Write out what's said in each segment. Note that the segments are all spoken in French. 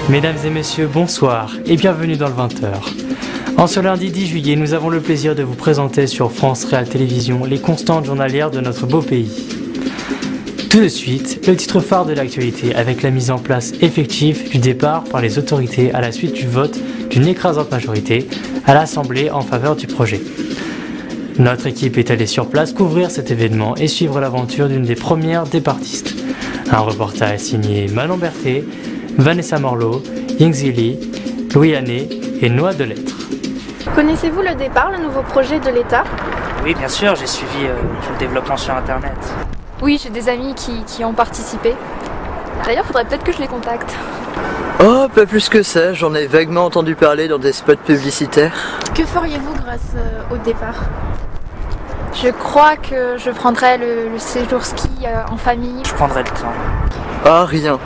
Mesdames et messieurs, bonsoir et bienvenue dans le 20h. En ce lundi 10 juillet, nous avons le plaisir de vous présenter sur France Réal Télévisions les constantes journalières de notre beau pays. Tout de suite, le titre phare de l'actualité avec la mise en place effective du départ par les autorités à la suite du vote d'une écrasante majorité à l'Assemblée en faveur du projet. Notre équipe est allée sur place couvrir cet événement et suivre l'aventure d'une des premières départistes. Un reportage signé Manon Berthet, Vanessa Morlot, Yingzi Li, Louis Hannet et Noah Delettre. Connaissez-vous le départ, le nouveau projet de l'État? Oui, bien sûr, j'ai suivi tout le développement sur Internet. Oui, j'ai des amis qui ont participé. D'ailleurs, faudrait peut-être que je les contacte. Oh, pas plus que ça, j'en ai vaguement entendu parler dans des spots publicitaires. Que feriez-vous grâce au départ? Je crois que je prendrais le séjour ski en famille. Je prendrai le temps. Ah, rien.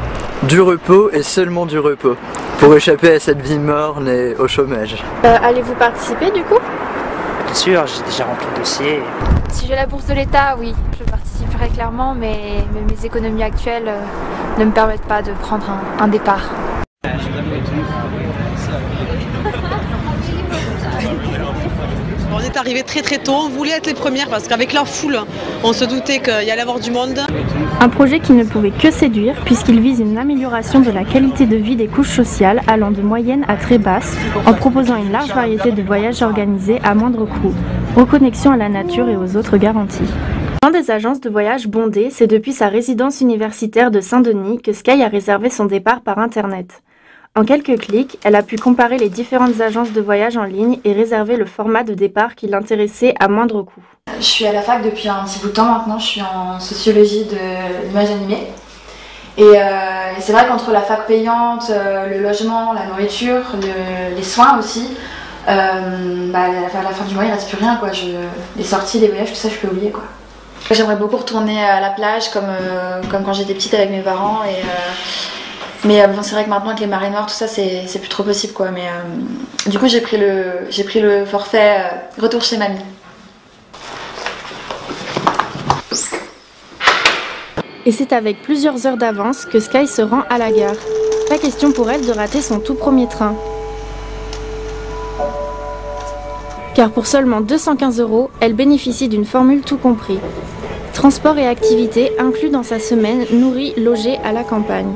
Du repos et seulement du repos. Pour échapper à cette vie morne et au chômage. Allez-vous participer du coup? Bien sûr, j'ai déjà rempli le dossier. Si j'ai la bourse de l'État, oui, je participerai clairement, mais mes économies actuelles ne me permettent pas de prendre un départ. On est arrivé très tôt, on voulait être les premières parce qu'avec la foule, on se doutait qu'il y allait avoir du monde. Un projet qui ne pouvait que séduire puisqu'il vise une amélioration de la qualité de vie des couches sociales allant de moyenne à très basse en proposant une large variété de voyages organisés à moindre coût, reconnexion à la nature et aux autres garanties. Dans des agences de voyage bondées, c'est depuis sa résidence universitaire de Saint-Denis que Sky a réservé son départ par Internet. En quelques clics, elle a pu comparer les différentes agences de voyage en ligne et réserver le format de départ qui l'intéressait à moindre coût. Je suis à la fac depuis un petit bout de temps maintenant, je suis en sociologie de l'image animée. Et c'est vrai qu'entre la fac payante, le logement, la nourriture, les soins aussi, à la fin du mois il ne reste plus rien, quoi. Les sorties, les voyages, tout ça je peux oublier, quoi. J'aimerais beaucoup retourner à la plage comme quand j'étais petite avec mes parents. Mais c'est vrai que maintenant avec les marées noires, tout ça, c'est plus trop possible, quoi. Mais du coup, j'ai pris le forfait retour chez mamie. Et c'est avec plusieurs heures d'avance que Sky se rend à la gare. Pas question pour elle de rater son tout premier train. Car pour seulement 215 €, elle bénéficie d'une formule tout compris. Transport et activités inclus dans sa semaine nourrie, logée à la campagne.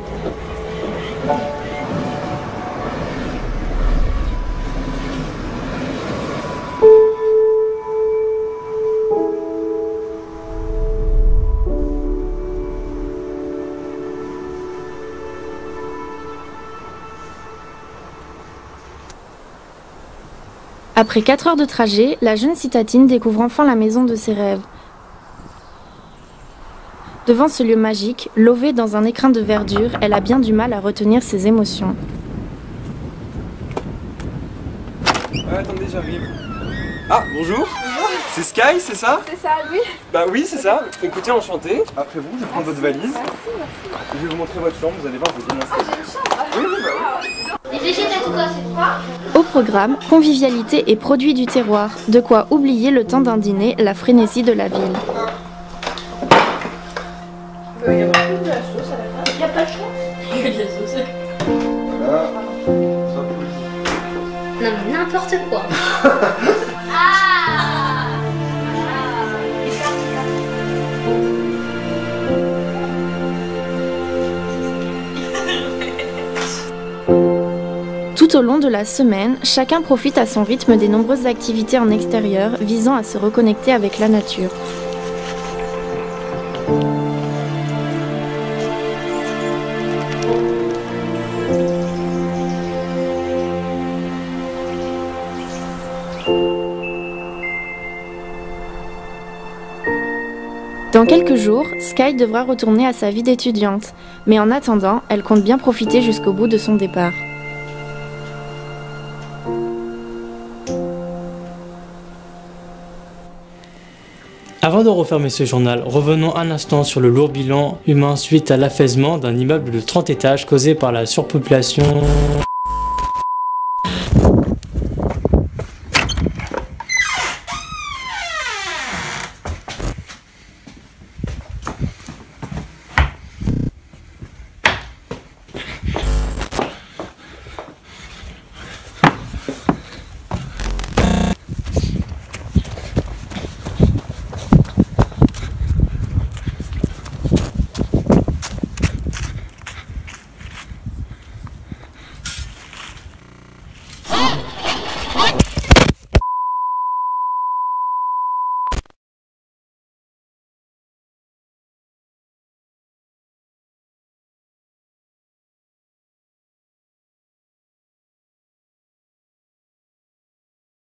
Après 4 heures de trajet, la jeune citadine découvre enfin la maison de ses rêves. Devant ce lieu magique, lovée dans un écrin de verdure, elle a bien du mal à retenir ses émotions. Attendez, j'arrive. Ah, bonjour. C'est Sky, c'est ça? C'est ça, oui. Bah oui, c'est ça. Écoutez, enchanté. Après vous, je vais prendre votre valise. Merci. Je vais vous montrer votre chambre, vous allez voir, vous allez bien installer. J'ai une chambre. Oui, bah oui. Les végétaux, quoi, c'est froid? Au programme, convivialité et produits du terroir, de quoi oublier le temps d'un dîner, la frénésie de la ville. Il y a pas de la sauce à la fin. Il y a pas de sauce? Il y a de la sauce. Voilà. Non mais n'importe quoi. Tout au long de la semaine, chacun profite à son rythme des nombreuses activités en extérieur visant à se reconnecter avec la nature. Dans quelques jours, Sky devra retourner à sa vie d'étudiante, mais en attendant, elle compte bien profiter jusqu'au bout de son départ. Avant de refermer ce journal, revenons un instant sur le lourd bilan humain suite à l'affaissement d'un immeuble de 30 étages causé par la surpopulation.